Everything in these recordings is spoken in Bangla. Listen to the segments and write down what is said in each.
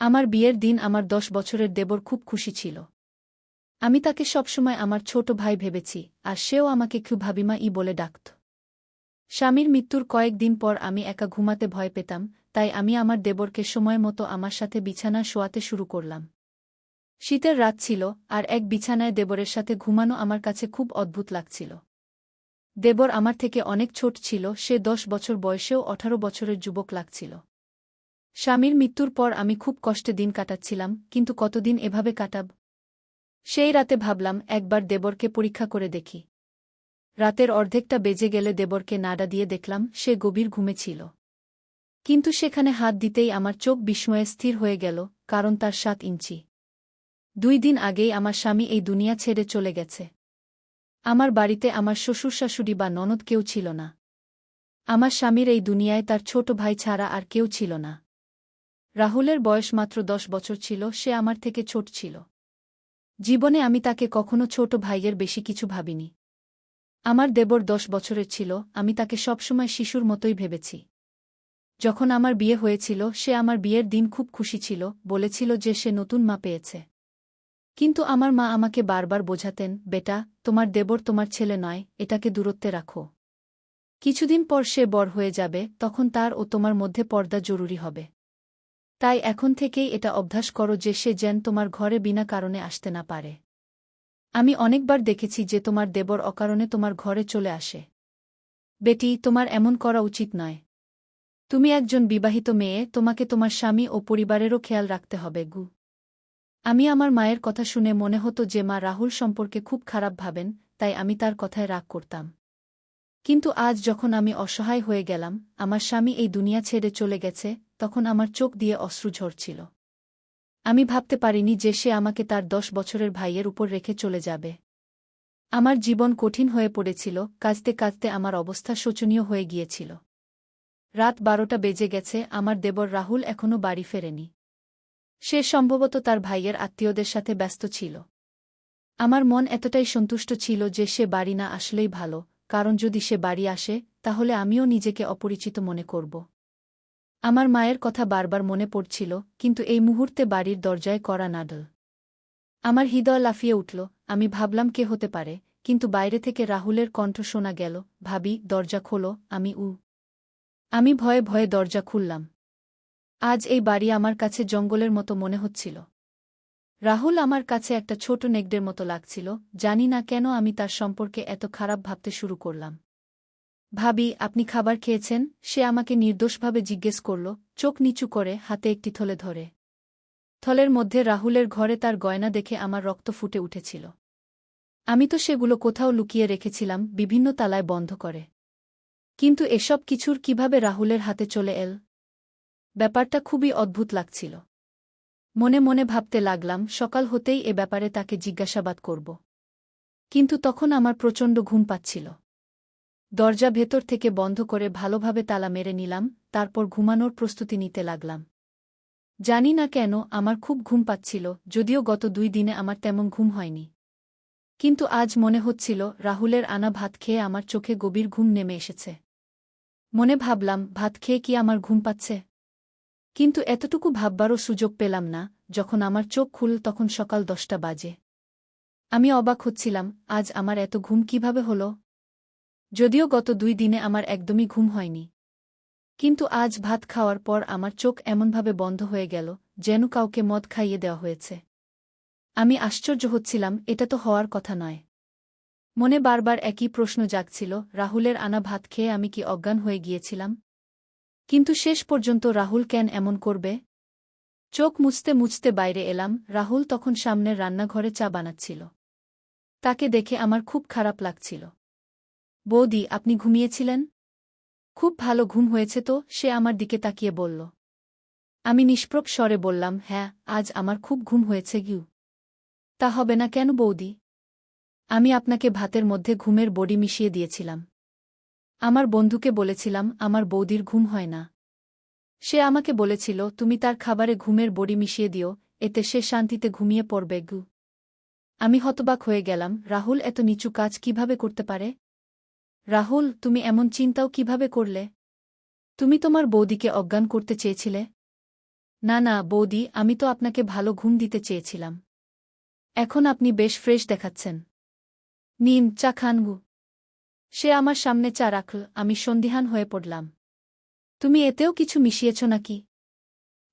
আমার বিয়ের দিন আমার 10 বছরের দেবর খুব খুশি ছিল। আমি তাকে সবসময় আমার ছোট ভাই ভেবেছি, আর সেও আমাকে খুব ভাবিমা বলে ডাকত। স্বামীর মৃত্যুর কয়েকদিন পর আমি একা ঘুমাতে ভয় পেতাম, তাই আমি আমার দেবরকে সময় মতো আমার সাথে বিছানায় শোয়াতে শুরু করলাম। শীতের রাত ছিল, আর এক বিছানায় দেবরের সাথে ঘুমানো আমার কাছে খুব অদ্ভুত লাগছিল। দেবর আমার থেকে অনেক ছোট ছিল, সে 10 বছর বয়সেও 18 বছরের যুবক লাগছিল। স্বামীর মৃত্যুর পর আমি খুব কষ্টে দিন কাটাচ্ছিলাম, কিন্তু কতদিন এভাবে কাটাব? সেই রাতে ভাবলাম একবার দেবরকে পরীক্ষা করে দেখি। রাতের অর্ধেকটা বেজে গেলে দেবরকে নাড়া দিয়ে দেখলাম সে গভীর ঘুমে ছিল। কিন্তু সেখানে হাত দিতেই আমার চোখ বিস্ময়ে স্থির হয়ে গেল, কারণ তার 7 ইঞ্চি। 2 দিন আগেই আমার স্বামী এই দুনিয়া ছেড়ে চলে গেছে। আমার বাড়িতে আমার শ্বশুর শাশুড়ি বা ননদ কেউ ছিল না। আমার স্বামীর এই দুনিয়ায় তার ছোট ভাই ছাড়া আর কেউ ছিল না। রাহুলের বয়স মাত্র 10 বছর ছিল, সে আমার থেকে ছোট ছিল। জীবনে আমি তাকে কখনো ছোট ভাইয়ের বেশি কিছু ভাবিনি। আমার দেবর 10 বছরের ছিল, আমি তাকে সবসময় শিশুর মতোই ভেবেছি। যখন আমার বিয়ে হয়েছিল সে আমার বিয়ের দিন খুব খুশি ছিল, বলেছিল যে সে নতুন মা পেয়েছে। কিন্তু আমার মা আমাকে বারবার বোঝাতেন, বেটা, তোমার দেবর তোমার ছেলে নয়, এটাকে দূরত্বে রাখো। কিছুদিন পর সে বড় হয়ে যাবে, তখন তার ও তোমার মধ্যে পর্দা জরুরি হবে। তাই এখন থেকেই এটা অভ্যাস করো যে সে যেন তোমার ঘরে বিনা কারণে আসতে না পারে। আমি অনেকবার দেখেছি যে তোমার দেবর অকারণে তোমার ঘরে চলে আসে। বেটি, তোমার এমন করা উচিত নয়। তুমি একজন বিবাহিত মেয়ে, তোমাকে তোমার স্বামী ও পরিবারেরও খেয়াল রাখতে হবে গু। আমি আমার মায়ের কথা শুনে মনে হতো যে মা রাহুল সম্পর্কে খুব খারাপ ভাবেন, তাই আমি তার কথায় রাগ করতাম। কিন্তু আজ যখন আমি অসহায় হয়ে গেলাম, আমার স্বামী এই দুনিয়া ছেড়ে চলে গেছে, তখন আমার চোখ দিয়ে অশ্রু ঝরছিল। আমি ভাবতে পারিনি যে সে আমাকে তার 10 বছরের ভাইয়ের উপর রেখে চলে যাবে। আমার জীবন কঠিন হয়ে পড়েছিল, কাঁদতে কাঁদতে আমার অবস্থা শোচনীয় হয়ে গিয়েছিল। রাত 12টা বেজে গেছে, আমার দেবর রাহুল এখনও বাড়ি ফেরেনি। সে সম্ভবত তার ভাইয়ের আত্মীয়দের সাথে ব্যস্ত ছিল। আমার মন এতটাই সন্তুষ্ট ছিল যে সে বাড়ি না আসলেই ভালো, কারণ যদি সে বাড়ি আসে, তাহলে আমিও নিজেকে অপরিচিত মনে করব। আমার মায়ের কথা বারবার মনে পড়ছিল, কিন্তু এই মুহূর্তে বাড়ির দরজায় কড়া নাড়ল। আমার হৃদয় লাফিয়ে উঠল। আমি ভাবলাম কে হতে পারে, কিন্তু বাইরে থেকে রাহুলের কণ্ঠ শোনা গেল, ভাবি, দরজা খোলো। আমি ভয়ে ভয়ে দরজা খুললাম। আজ এই বাড়ি আমার কাছে জঙ্গলের মতো মনে হচ্ছিল। রাহুল আমার কাছে একটা ছোট নেকড়ের মতো লাগছিল, জানি না কেন আমি তার সম্পর্কে এত খারাপ ভাবতে শুরু করলাম। ভাবি, আপনি খাবার খেয়েছেন? সে আমাকে নির্দোষভাবে জিজ্ঞেস করল, চোখ নিচু করে, হাতে একটি থলে ধরে। থলের মধ্যে রাহুলের ঘরে তার গয়না দেখে আমার রক্ত ফুটে উঠেছিল। আমি তো সেগুলো কোথাও লুকিয়ে রেখেছিলাম, বিভিন্ন তালায় বন্ধ করে। কিন্তু এসব কিছুর কিভাবে রাহুলের হাতে চলে এল? ব্যাপারটা খুবই অদ্ভুত লাগছিল। মনে মনে ভাবতে লাগলাম সকাল হতেই এ ব্যাপারে তাকে জিজ্ঞাসাবাদ করব। কিন্তু তখন আমার প্রচণ্ড ঘুম পাচ্ছিল। দরজা ভেতর থেকে বন্ধ করে ভালোভাবে তালা মেরে নিলাম, তারপর ঘুমানোর প্রস্তুতি নিতে লাগলাম। জানি না কেন আমার খুব ঘুম পাচ্ছিল, যদিও গত 2 দিনে আমার তেমন ঘুম হয়নি। কিন্তু আজ মনে হচ্ছিল রাহুলের আনা ভাত খেয়ে আমার চোখে গভীর ঘুম নেমে এসেছে। মনে ভাবলাম, ভাত খেয়ে কি আমার ঘুম পাচ্ছে? কিন্তু এতটুকু ভাববারও সুযোগ পেলাম না। যখন আমার চোখ খুলল তখন সকাল 10টা বাজে। আমি অবাক হচ্ছিলাম, আজ আমার এত ঘুম কিভাবে হলো? যদিও গত 2 দিনে আমার একদমই ঘুম হয়নি। কিন্তু আজ ভাত খাওয়ার পর আমার চোখ এমনভাবে বন্ধ হয়ে গেল, যেন কাউকে মদ খাইয়ে দেওয়া হয়েছে। আমি আশ্চর্য হচ্ছিলাম, এটা তো হওয়ার কথা নয়। মনে বারবার একই প্রশ্ন জাগছিল, রাহুলের আনা ভাত খেয়ে আমি কি অজ্ঞান হয়ে গিয়েছিলাম? কিন্তু শেষ পর্যন্ত রাহুল কেন এমন করবে? চোখ মুছতে মুছতে বাইরে এলাম, রাহুল তখন সামনের রান্নাঘরে চা বানাচ্ছিল। তাকে দেখে আমার খুব খারাপ লাগছিল। বৌদি, আপনি ঘুমিয়েছিলেন? খুব ভালো ঘুম হয়েছে তো, সে আমার দিকে তাকিয়ে বলল। আমি নিষ্প্রভ স্বরে বললাম, হ্যাঁ, আজ আমার খুব ঘুম হয়েছে গিউ। তা হবে না কেন বৌদি? আমি আপনাকে ভাতের মধ্যে ঘুমের বড়ি মিশিয়ে দিয়েছিলাম। আমার বন্ধুকে বলেছিলাম আমার বৌদির ঘুম হয় না। সে আমাকে বলেছিল তুমি তার খাবারে ঘুমের বড়ি মিশিয়ে দিও, এতে সে শান্তিতে ঘুমিয়ে পড়বে গু। আমি হতবাক হয়ে গেলাম, রাহুল এত নিচু কাজ কিভাবে করতে পারে? রাহুল, তুমি এমন চিন্তাও কিভাবে করলে? তুমি তোমার বৌদিকে অজ্ঞান করতে চেয়েছিলে? না না বৌদি, আমি তো আপনাকে ভালো ঘুম দিতে চেয়েছিলাম। এখন আপনি বেশ ফ্রেশ দেখাচ্ছেন। নিন, চা খান গু। সে আমার সামনে চা রাখল, আমি সন্দিহান হয়ে পড়লাম। তুমি এতেও কিছু মিশিয়েছ নাকি?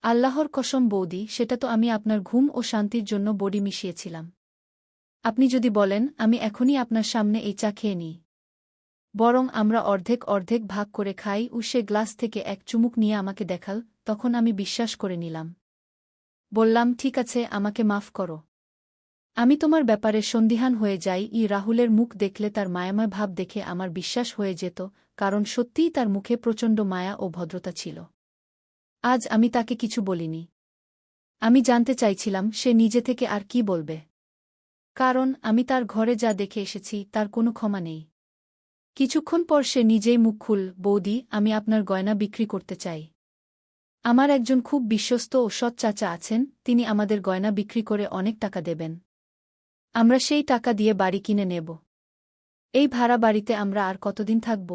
আল্লাহর কসম বৌদি, সেটা তো আমি আপনার ঘুম ও শান্তির জন্য বড়ি মিশিয়েছিলাম। আপনি যদি বলেন, আমি এখনই আপনার সামনে এই চা খেয়ে নিই। বরং আমরা অর্ধেক অর্ধেক ভাগ করে খাই। সে গ্লাস থেকে এক চুমুক নিয়ে আমাকে দেখাল, তখন আমি বিশ্বাস করে নিলাম। বললাম, ঠিক আছে, আমাকে মাফ করো। আমি তোমার ব্যাপারে সন্দিহান হয়ে যাই। রাহুলের মুখ দেখলে তার মায়াময় ভাব দেখে আমার বিশ্বাস হয়ে যেত, কারণ সত্যিই তার মুখে প্রচণ্ড মায়া ও ভদ্রতা ছিল। আজ আমি তাকে কিছু বলিনি। আমি জানতে চাইছিলাম সে নিজে থেকে আর কি বলবে। কারণ আমি তার ঘরে যা দেখে এসেছি তার কোনো ক্ষমা নেই। কিছুক্ষণ পর সে নিজেই মুখ খুল, বৌদি, আমি আপনার গয়না বিক্রি করতে চাই। আমার একজন খুব বিশ্বস্ত ও সৎ চাচা আছেন, তিনি আমাদের গয়না বিক্রি করে অনেক টাকা দেবেন। আমরা সেই টাকা দিয়ে বাড়ি কিনে নেব। এই ভাড়া বাড়িতে আমরা আর কতদিন থাকব?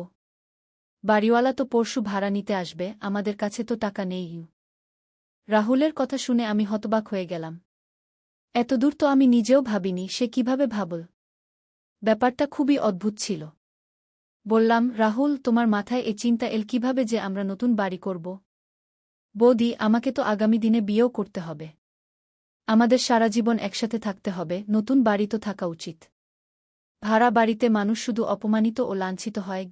বাড়িওয়ালা তো পরশু ভাড়া নিতে আসবে, আমাদের কাছে তো টাকা নেই। রাহুলের কথা শুনে আমি হতবাক হয়ে গেলাম। এতদূর তো আমি নিজেও ভাবিনি, সে কিভাবে ভাবল? ব্যাপারটা খুবই অদ্ভুত ছিল। বললাম, রাহুল, তোমার মাথায় এ চিন্তা এল কিভাবে যে আমরা নতুন বাড়ি করব? বৌদি, আমাকে তো আগামী দিনে বিয়েও করতে হবে। আমাদের সারা জীবন একসাথে থাকতে হবে, নতুন বাড়ি তো থাকা উচিত। ভাড়া বাড়িতে মানুষ শুধু অপমানিত ও লাঞ্ছিত হয়।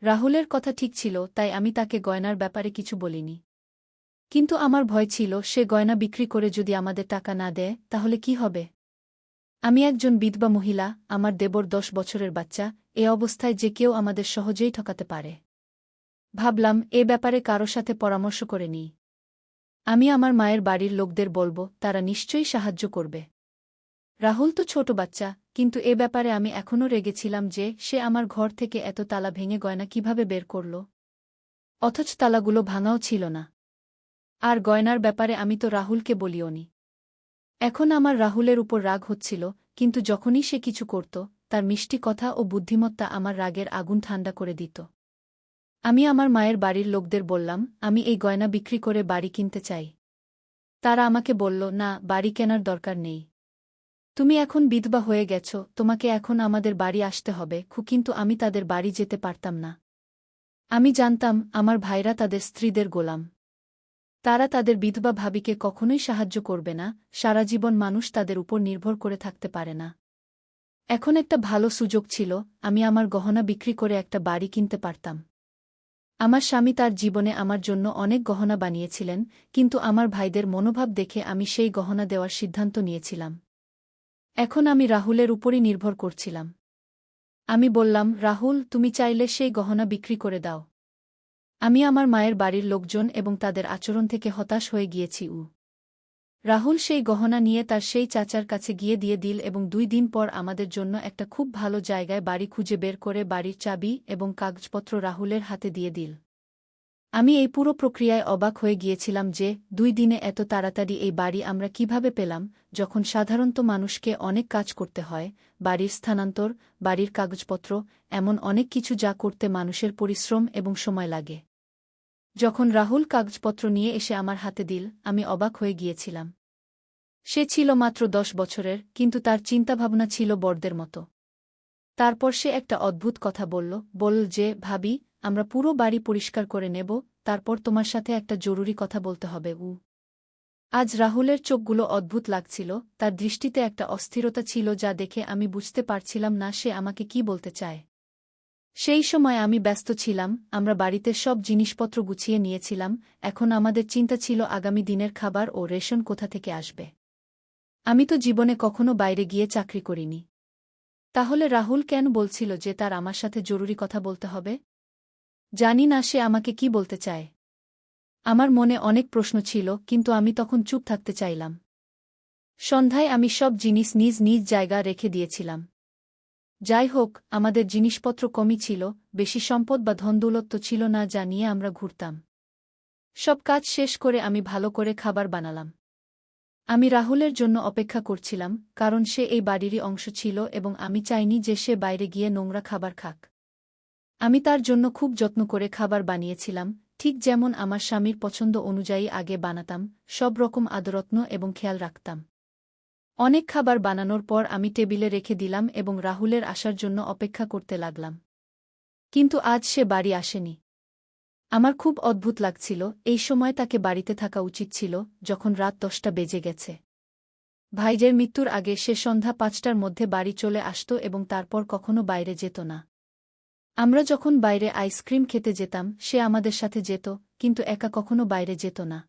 রাহুলের কথা ঠিক ছিল, তাই আমি তাকে গয়নার ব্যাপারে কিছু বলিনি। কিন্তু আমার ভয় ছিল, সে গয়না বিক্রি করে যদি আমাদের টাকা না দেয়, তাহলে কি হবে? আমি একজন বিধবা মহিলা, আমার দেবর 10 বছরের বাচ্চা, এ অবস্থায় যে কেউ আমাদের সহজেই ঠকাতে পারে। ভাবলাম, এ ব্যাপারে কারো সাথে পরামর্শ করে নিই। আমি আমার মায়ের বাড়ির লোকদের বলব, তারা নিশ্চয়ই সাহায্য করবে। রাহুল তো ছোট বাচ্চা, কিন্তু এ ব্যাপারে আমি এখনও রেগেছিলাম যে সে আমার ঘর থেকে এত তালা ভেঙে গয়না কিভাবে বের করল। অথচ তালাগুলো ভাঙাও ছিল না। আর গয়নার ব্যাপারে আমি তো রাহুলকে বলিওনি। এখন আমার রাহুলের উপর রাগ হচ্ছিল, কিন্তু যখনই সে কিছু করত, তার মিষ্টি কথা ও বুদ্ধিমত্তা আমার রাগের আগুন ঠান্ডা করে দিত। আমি আমার মায়ের বাড়ির লোকদের বললাম, আমি এই গয়না বিক্রি করে বাড়ি কিনতে চাই। তারা আমাকে বলল, না, বাড়ি কেনার দরকার নেই। তুমি এখন বিধবা হয়ে গেছ, তোমাকে এখন আমাদের বাড়ি আসতে হবে। কিন্তু আমি তাদের বাড়ি যেতে পারতাম না। আমি জানতাম আমার ভাইরা তাদের স্ত্রীদের গোলাম। তারা তাদের বিধবা ভাবিকে কখনোই সাহায্য করবে না, সারা জীবন মানুষ তাদের উপর নির্ভর করে থাকতে পারে না। এখন একটা ভালো সুযোগ ছিল, আমি আমার গহনা বিক্রি করে একটা বাড়ি কিনতে পারতাম। আমার স্বামী তার জীবনে আমার জন্য অনেক গহনা বানিয়েছিলেন, কিন্তু আমার ভাইদের মনোভাব দেখে আমি সেই গহনা দেওয়ার সিদ্ধান্ত নিয়েছিলাম। এখন আমি রাহুলের উপরই নির্ভর করছিলাম। আমি বললাম, রাহুল, তুমি চাইলে সেই গহনা বিক্রি করে দাও। আমি আমার মায়ের বাড়ির লোকজন এবং তাদের আচরণ থেকে হতাশ হয়ে গিয়েছি। রাহুল সেই গহনা নিয়ে তার সেই চাচার কাছে গিয়ে দিয়ে দিল এবং 2 দিন পর আমাদের জন্য একটা খুব ভালো জায়গায় বাড়ি খুঁজে বের করে বাড়ির চাবি এবং কাগজপত্র রাহুলের হাতে দিয়ে দিল। আমি এই পুরো প্রক্রিয়ায় অবাক হয়ে গিয়েছিলাম যে 2 দিনে এত তাড়াতাড়ি এই বাড়ি আমরা কিভাবে পেলাম, যখন সাধারণত মানুষকে অনেক কাজ করতে হয়, বাড়ির স্থানান্তর, বাড়ির কাগজপত্র, এমন অনেক কিছু যা করতে মানুষের পরিশ্রম এবং সময় লাগে। যখন রাহুল কাগজপত্র নিয়ে এসে আমার হাতে দিল, আমি অবাক হয়ে গিয়েছিলাম। সে ছিল মাত্র 10 বছরের, কিন্তু তার চিন্তাভাবনা ছিল বড়দের মতো। তারপর সে একটা অদ্ভুত কথা বলল যে, ভাবি, আমরা পুরো বাড়ি পরিষ্কার করে নেব, তারপর তোমার সাথে একটা জরুরি কথা বলতে হবে। আজ রাহুলের চোখগুলো অদ্ভুত লাগছিল, তার দৃষ্টিতে একটা অস্থিরতা ছিল যা দেখে আমি বুঝতে পারছিলাম না সে আমাকে কি বলতে চায়। সেই সময় আমি ব্যস্ত ছিলাম, আমরা বাড়িতে সব জিনিসপত্র গুছিয়ে নিয়েছিলাম, এখন আমাদের চিন্তা ছিল আগামী দিনের খাবার ও রেশন কোথা থেকে আসবে। আমি তো জীবনে কখনো বাইরে গিয়ে চাকরি করিনি। তাহলে রাহুল কেন বলছিল যে তার আমার সাথে জরুরি কথা বলতে হবে? জানি না সে আমাকে কি বলতে চায়। আমার মনে অনেক প্রশ্ন ছিল, কিন্তু আমি তখন চুপ থাকতে চাইলাম। সন্ধ্যায় আমি সব জিনিস নিজ নিজ জায়গা রেখে দিয়েছিলাম। যাই হোক, আমাদের জিনিসপত্র কমই ছিল, বেশি সম্পদ বা ধনদৌলত ছিল না যা নিয়ে আমরা ঘুরতাম। সব কাজ শেষ করে আমি ভালো করে খাবার বানালাম। আমি রাহুলের জন্য অপেক্ষা করছিলাম, কারণ সে এই বাড়িরই অংশ ছিল এবং আমি চাইনি যে সে বাইরে গিয়ে নোংরা খাবার খাক। আমি তার জন্য খুব যত্ন করে খাবার বানিয়েছিলাম, ঠিক যেমন আমার স্বামীর পছন্দ অনুযায়ী আগে বানাতাম, সব রকম আদরত্ন এবং খেয়াল রাখতাম। অনেক খাবার বানানোর পর আমি টেবিলে রেখে দিলাম এবং রাহুলের আসার জন্য অপেক্ষা করতে লাগলাম। কিন্তু আজ সে বাড়ি আসেনি। আমার খুব অদ্ভুত লাগছিল, এই সময় তাকে বাড়িতে থাকা উচিত ছিল, যখন রাত 10টা বেজে গেছে। ভাইজের মৃত্যুর আগে সে সন্ধ্যা 5টার মধ্যে বাড়ি চলে আসত এবং তারপর কখনো বাইরে যেত না। আমরা যখন বাইরে আইসক্রিম খেতে যেতাম সে আমাদের সাথে যেত, কিন্তু একা কখনো বাইরে যেত না।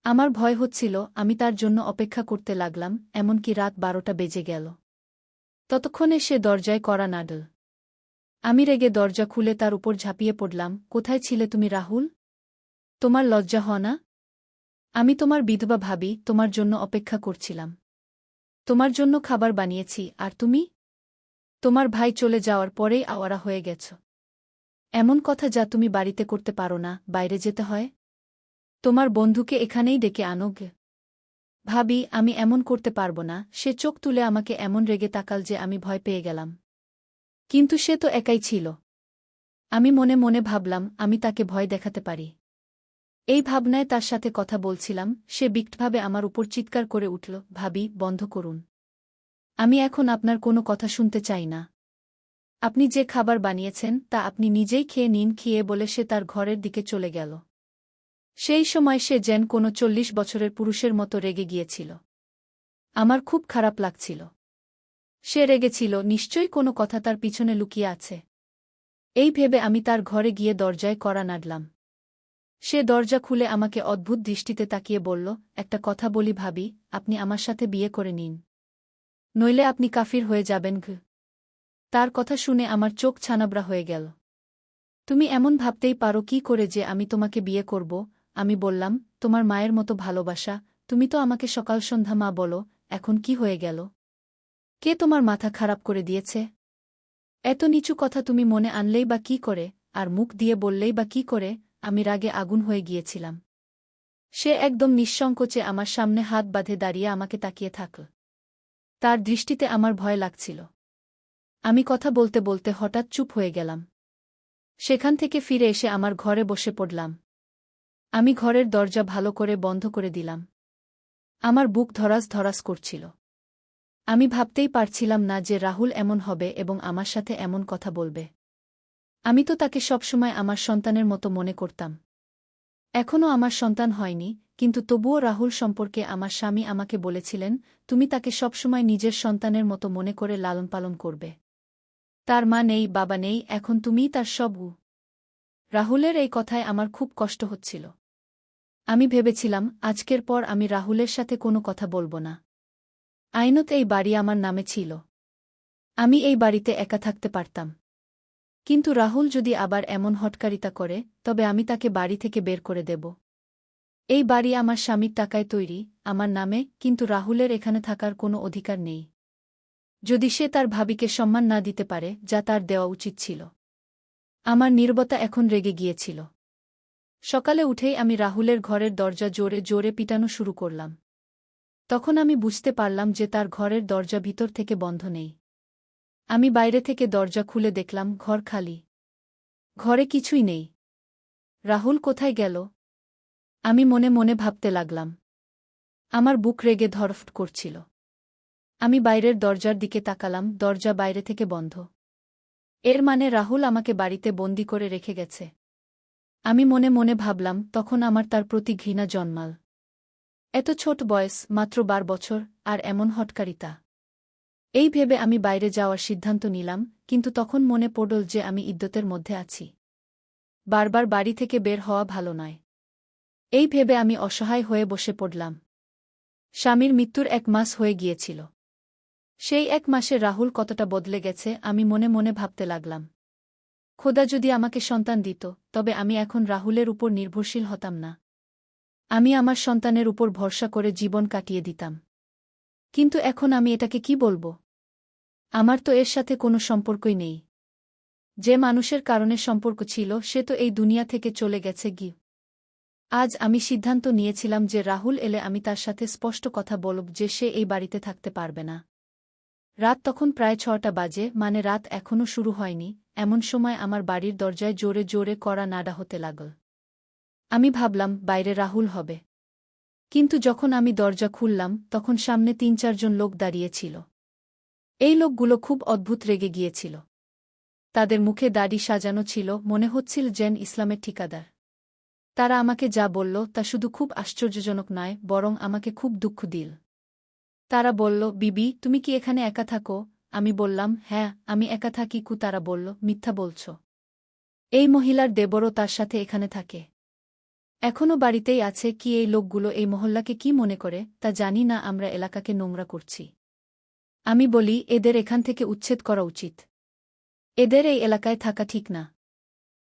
আমার ভয় হচ্ছিল, আমি তার জন্য অপেক্ষা করতে লাগলাম, এমনকি রাত 12টা বেজে গেল। ততক্ষণে সে দরজায় কড়া নাড়ল। আমি রেগে দরজা খুলে তার উপর ঝাঁপিয়ে পড়লাম, কোথায় ছিলে তুমি রাহুল? তোমার লজ্জা হয় না? আমি তোমার বিধবা ভাবি, তোমার জন্য অপেক্ষা করছিলাম। তোমার জন্য খাবার বানিয়েছি, আর তুমি? তোমার ভাই চলে যাওয়ার পরেই আওয়ারা হয়ে গেছ। এমন কথা যা তুমি বাড়িতে করতে পারো না, বাইরে যেতে হয়। তোমার বন্ধুকে এখানেই ডেকে আনো গে। ভাবি, আমি এমন করতে পারব না। সে চোখ তুলে আমাকে এমন রেগে তাকাল যে আমি ভয় পেয়ে গেলাম। কিন্তু সে তো একাই ছিল। আমি মনে মনে ভাবলাম, আমি তাকে ভয় দেখাতে পারি। এই ভাবনায় তার সাথে কথা বলছিলাম, সে বিকটভাবে আমার উপর চিৎকার করে উঠল, ভাবি, বন্ধ করুন। আমি এখন আপনার কোনো কথা শুনতে চাই না। আপনি যে খাবার বানিয়েছেন তা আপনি নিজেই খেয়ে নিন, খেয়ে বলে সে তার ঘরের দিকে চলে গেল। সেই সময় সে যেন কোনো 40 বছরের পুরুষের মতো রেগে গিয়েছিল। আমার খুব খারাপ লাগছিল। সে রেগেছিল, নিশ্চয়ই কোনো কথা তার পিছনে লুকিয়ে আছে। এই ভেবে আমি তার ঘরে গিয়ে দরজায় কড়া নাড়লাম। সে দরজা খুলে আমাকে অদ্ভুত দৃষ্টিতে তাকিয়ে বলল, একটা কথা বলি ভাবি, আপনি আমার সাথে বিয়ে করে নিন। নইলে আপনি কাফির হয়ে যাবেন। তার কথা শুনে আমার চোখ ছানাবড়া হয়ে গেল। তুমি এমন ভাবতেই পারো কি করে যে আমি তোমাকে বিয়ে করব? আমি বললাম, তোমার মায়ের মতো ভালোবাসা, তুমি তো আমাকে সকাল সন্ধ্যা মা বলো, এখন কি হয়ে গেল? কে তোমার মাথা খারাপ করে দিয়েছে? এত নিচু কথা তুমি মনে আনলেই বা কি করে, আর মুখ দিয়ে বললেই বা কি করে? আমি রাগে আগুন হয়ে গিয়েছিলাম। সে একদম নিঃসংকোচে আমার সামনে হাত বাঁধে দাঁড়িয়ে আমাকে তাকিয়ে থাকল। তার দৃষ্টিতে আমার ভয় লাগছিল। আমি কথা বলতে বলতে হঠাৎ চুপ হয়ে গেলাম। সেখান থেকে ফিরে এসে আমার ঘরে বসে পড়লাম। আমি ঘরের দরজা ভালো করে বন্ধ করে দিলাম। আমার বুক ধরাস ধরাস করছিল। আমি ভাবতেই পারছিলাম না যে রাহুল এমন হবে এবং আমার সাথে এমন কথা বলবে। আমি তো তাকে সবসময় আমার সন্তানের মতো মনে করতাম। এখনও আমার সন্তান হয়নি, কিন্তু তবুও রাহুল সম্পর্কে আমার স্বামী আমাকে বলেছিলেন, তুমি তাকে সবসময় নিজের সন্তানের মতো মনে করে লালন পালন করবে। তার মা নেই, বাবা নেই, এখন তুমিই তার সব। রাহুলের এই কথায় আমার খুব কষ্ট হচ্ছিল। আমি ভেবেছিলাম, আজকের পর আমি রাহুলের সাথে কোনো কথা বলবো না। আইনত এই বাড়ি আমার নামে ছিল। আমি এই বাড়িতে একা থাকতে পারতাম। কিন্তু রাহুল যদি আবার এমন হটকারিতা করে, তবে আমি তাকে বাড়ি থেকে বের করে দেব। এই বাড়ি আমার স্বামীর টাকায় তৈরি, আমার নামে, কিন্তু রাহুলের এখানে থাকার কোনো অধিকার নেই। যদি সে তার ভাবিকে সম্মান না দিতে পারে, যা তার দেওয়া উচিত ছিল। আমার নীরবতা এখন রেগে গিয়েছিল। সকালে উঠেই আমি রাহুলের ঘরের দরজা জোরে জোরে পিটানো শুরু করলাম। তখন আমি বুঝতে পারলাম যে তার ঘরের দরজা ভিতর থেকে বন্ধ নেই। আমি বাইরে থেকে দরজা খুলে দেখলাম, ঘর খালি। ঘরে কিছুই নেই। রাহুল কোথায় গেল? আমি মনে মনে ভাবতে লাগলাম। আমার বুক রেগে ধড়ফড় করছিল। আমি বাইরের দরজার দিকে তাকালাম, দরজা বাইরে থেকে বন্ধ। এর মানে রাহুল আমাকে বাড়িতে বন্দি করে রেখে গেছে। আমি মনে মনে ভাবলাম, তখন আমার তার প্রতি ঘৃণা জন্মাল। এত ছোট বয়স, মাত্র 12 বছর, আর এমন হটকারিতা। এই ভেবে আমি বাইরে যাওয়ার সিদ্ধান্ত নিলাম, কিন্তু তখন মনে পড়ল যে আমি ইদ্যতের মধ্যে আছি। বারবার বাড়ি থেকে বের হওয়া ভালো নয়। এই ভেবে আমি অসহায় হয়ে বসে পড়লাম। স্বামীর মৃত্যুর 1 মাস হয়ে গিয়েছিল। সেই 1 মাসে রাহুল কতটা বদলে গেছে আমি মনে মনে ভাবতে লাগলাম। খোদা যদি আমাকে সন্তান দিত, তবে আমি এখন রাহুলের উপর নির্ভরশীল হতাম না। আমি আমার সন্তানের উপর ভরসা করে জীবন কাটিয়ে দিতাম। কিন্তু এখন আমি এটাকে কি বলবো? আমার তো এর সাথে কোনো সম্পর্কই নেই। যে মানুষের কারণে সম্পর্ক ছিল সে তো এই দুনিয়া থেকে চলে গেছে গি। আজ আমি সিদ্ধান্ত নিয়েছিলাম যে রাহুল এলে আমি তার সাথে স্পষ্ট কথা বলব যে সে এই বাড়িতে থাকতে পারবে না। রাত তখন প্রায় 6টা বাজে, মানে রাত এখনও শুরু হয়নি, এমন সময় আমার বাড়ির দরজায় জোরে জোরে কড়া নাড়া হতে লাগল। আমি ভাবলাম বাইরে রাহুল হবে। কিন্তু যখন আমি দরজা খুললাম তখন সামনে ৩-৪ জন লোক দাঁড়িয়েছিল। এই লোকগুলো খুব অদ্ভুত রেগে গিয়েছিল। তাদের মুখে দাড়ি সাজানো ছিল, মনে হচ্ছিল যেন ইসলামের ঠিকাদার। তারা আমাকে যা বলল তা শুধু খুব আশ্চর্যজনক নয়, বরং আমাকে খুব দুঃখ দিল। তারা বলল, বিবি, তুমি কি এখানে একা থাকো? আমি বললাম, হ্যাঁ, আমি একা থাকি। তারা বলল, মিথ্যা বলছ। এই মহিলার দেবরও তার সাথে এখানে থাকে। এখনও বাড়িতেই আছে। কি এই লোকগুলো এই মহল্লাকে কি মনে করে তা জানি না, আমরা এলাকাকে নোংরা করছি। আমি বলি, এদের এখান থেকে উচ্ছেদ করা উচিত। এদের এই এলাকায় থাকা ঠিক না।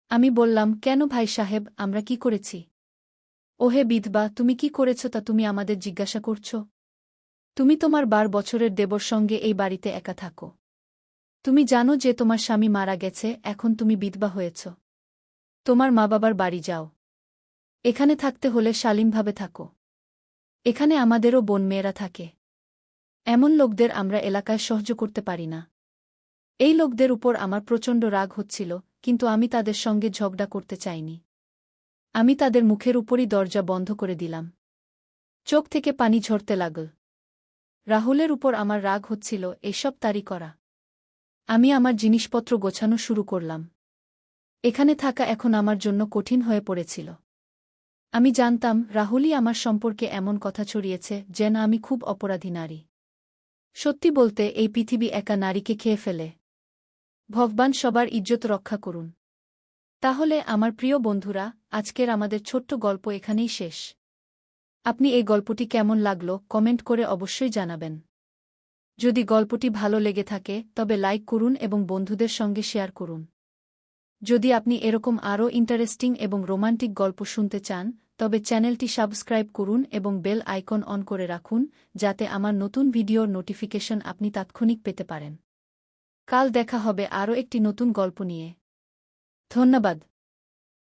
আমি বললাম, কেন ভাই সাহেব, আমরা কি করেছি? ওহে বিধবা, তুমি কি করেছ তা তুমি আমাদের জিজ্ঞাসা করছ? তুমি তোমার 12 বছরের দেবর সঙ্গে এই বাড়িতে একা থাকো। তুমি জানো যে তোমার স্বামী মারা গেছে, এখন তুমি বিধবা হয়েছ। তোমার মা বাবার বাড়ি যাও। এখানে থাকতে হলে শালীনভাবে থাকো। এখানে আমাদেরও বোন মেয়েরা থাকে। এমন লোকদের আমরা এলাকায় সহ্য করতে পারি না। এই লোকদের উপর আমার প্রচণ্ড রাগ হচ্ছিল, কিন্তু আমি তাদের সঙ্গে ঝগড়া করতে চাইনি। আমি তাদের মুখের উপরই দরজা বন্ধ করে দিলাম। চোখ থেকে পানি ঝরতে লাগল। রাহুলের উপর আমার রাগ হচ্ছিল, এসব তারই করা। আমি আমার জিনিসপত্র গোছানো শুরু করলাম। এখানে থাকা এখন আমার জন্য কঠিন হয়ে পড়েছিল। আমি জানতাম রাহুলই আমার সম্পর্কে এমন কথা ছড়িয়েছে যেন আমি খুব অপরাধী নারী। সত্যি বলতে, এই পৃথিবী একা নারীকে খেয়ে ফেলে। ভগবান সবার ইজ্জত রক্ষা করুন। তাহলে আমার প্রিয় বন্ধুরা, আজকের আমাদের ছোট্ট গল্প এখানেই শেষ। আপনি এই গল্পটি কেমন লাগলো কমেন্ট করে অবশ্যই জানাবেন। যদি গল্পটি ভালো লেগে থাকে তবে লাইক করুন এবং বন্ধুদের সঙ্গে শেয়ার করুন। যদি আপনি এরকম আরও ইন্টারেস্টিং এবং রোমান্টিক গল্প শুনতে চান তবে চ্যানেলটি সাবস্ক্রাইব করুন এবং বেল আইকন অন করে রাখুন, যাতে আমার নতুন ভিডিওর নোটিফিকেশন আপনি তাৎক্ষণিক পেতে পারেন। কাল দেখা হবে আরও একটি নতুন গল্প নিয়ে। ধন্যবাদ।